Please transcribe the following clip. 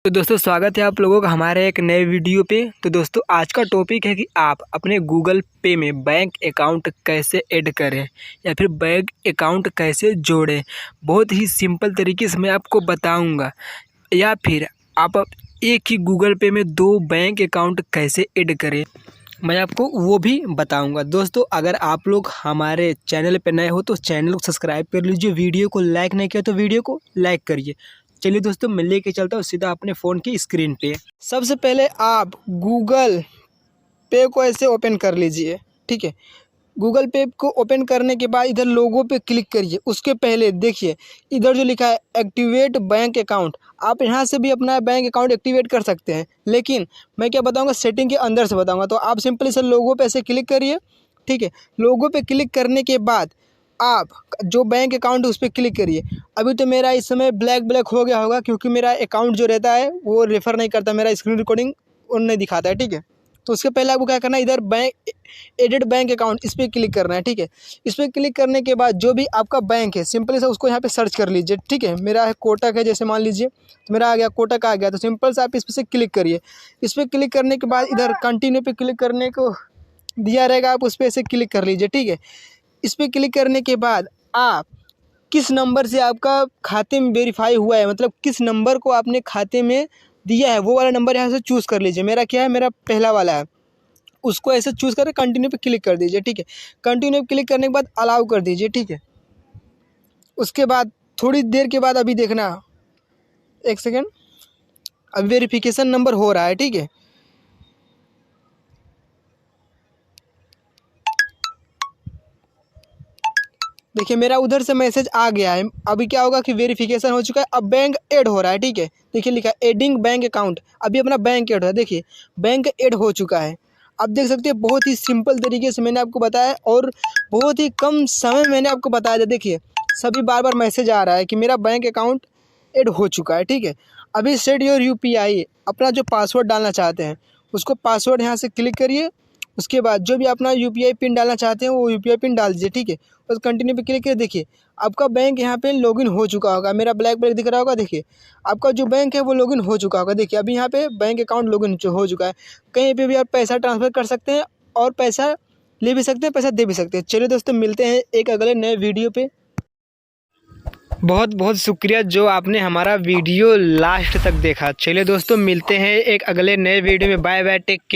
तो दोस्तों स्वागत है आप लोगों का हमारे एक नए वीडियो पे। तो दोस्तों आज का टॉपिक है कि आप अपने गूगल पे में बैंक अकाउंट कैसे ऐड करें या फिर बैंक अकाउंट कैसे जोड़ें। बहुत ही सिंपल तरीके से मैं आपको बताऊंगा, या फिर आप एक ही गूगल पे में 2 बैंक अकाउंट कैसे ऐड करें, मैं आपको वो भी बताऊंगा। दोस्तों अगर आप लोग हमारे चैनल पे नए हो तो चैनल को सब्सक्राइब कर लीजिए, वीडियो को लाइक नहीं किया तो वीडियो को लाइक करिए। चलिए दोस्तों मैं लेके चलता हूँ सीधा अपने फ़ोन की स्क्रीन पे। सबसे पहले आप गूगल पे को ऐसे ओपन कर लीजिए, ठीक है। गूगल पे को ओपन करने के बाद इधर लोगो पे क्लिक करिए। उसके पहले देखिए इधर जो लिखा है एक्टिवेट बैंक अकाउंट, आप यहाँ से भी अपना बैंक अकाउंट एक्टिवेट कर सकते हैं, लेकिन मैं क्या बताऊँगा सेटिंग के अंदर से बताऊँगा। तो आप सिंपली से लोगो पे ऐसे क्लिक करिए, ठीक है। लोगो पे क्लिक करने के बाद आप जो बैंक अकाउंट उस पर क्लिक करिए। अभी तो मेरा इस समय ब्लैक हो गया होगा क्योंकि मेरा अकाउंट जो रहता है वो रेफ़र नहीं करता, मेरा स्क्रीन रिकॉर्डिंग ऑन नहीं दिखाता है, ठीक है। तो उसके पहले आपको क्या करना है, इधर बैंक एडेड बैंक अकाउंट इस पर क्लिक करना है, ठीक है। इस पर क्लिक करने के बाद जो भी आपका बैंक है सिंपल से उसको यहाँ पे सर्च कर लीजिए, ठीक है। मेरा है कोटक है, जैसे मान लीजिए तो मेरा आ गया कोटक आ गया, तो सिंपल से आप इस पर से क्लिक करिए। इस पर क्लिक करने के बाद इधर कंटिन्यू पे क्लिक करने को दिया रहेगा, आप उस पर ऐसे क्लिक कर लीजिए, ठीक है। इस पर क्लिक करने के बाद आप किस नंबर से आपका खाते में वेरीफाई हुआ है, मतलब किस नंबर को आपने खाते में दिया है वो वाला नंबर यहाँ से चूज़ कर लीजिए। मेरा क्या है, मेरा पहला वाला है, उसको ऐसे चूज़ करके कंटिन्यू पे क्लिक कर दीजिए, ठीक है। कंटिन्यू पे क्लिक करने के बाद अलाउ कर दीजिए, ठीक है। उसके बाद थोड़ी देर के बाद अभी देखना, एक सेकेंड, अभी वेरिफिकेशन नंबर हो रहा है, ठीक है। देखिए मेरा उधर से मैसेज आ गया है। अभी क्या होगा कि वेरिफिकेशन हो चुका है, अब बैंक ऐड हो रहा है, ठीक है। देखिए लिखा है एडिंग बैंक अकाउंट, अभी अपना बैंक ऐड हो रहा है। देखिए बैंक ऐड हो चुका है। अब देख सकते हैं बहुत ही सिंपल तरीके से मैंने आपको बताया और बहुत ही कम समय में मैंने आपको बताया था। देखिए सभी बार मैसेज आ रहा है कि मेरा बैंक अकाउंट ऐड हो चुका है, ठीक है। अभी सेट योर UPI, अपना जो पासवर्ड डालना चाहते हैं उसको पासवर्ड यहाँ से क्लिक करिए। उसके बाद जो भी अपना UPI पिन डालना चाहते हैं वो UPI पिन डाल दीजिए, ठीक है। बस कंटिन्यू पे क्लिक करिए। देखिए आपका बैंक यहाँ पे लॉगिन हो चुका होगा, मेरा ब्लैक दिख रहा होगा। देखिए आपका जो बैंक है वो लॉगिन हो चुका होगा। देखिए अभी यहाँ पे बैंक अकाउंट लॉगिन हो चुका है। कहीं पे भी आप पैसा ट्रांसफ़र कर सकते हैं और पैसा ले भी सकते हैं, पैसा दे भी सकते हैं। चलिए दोस्तों मिलते हैं एक अगले नए वीडियो पे। बहुत बहुत शुक्रिया जो आपने हमारा वीडियो लास्ट तक देखा। चलिए दोस्तों मिलते हैं एक अगले नए वीडियो में। Bye bye, take care.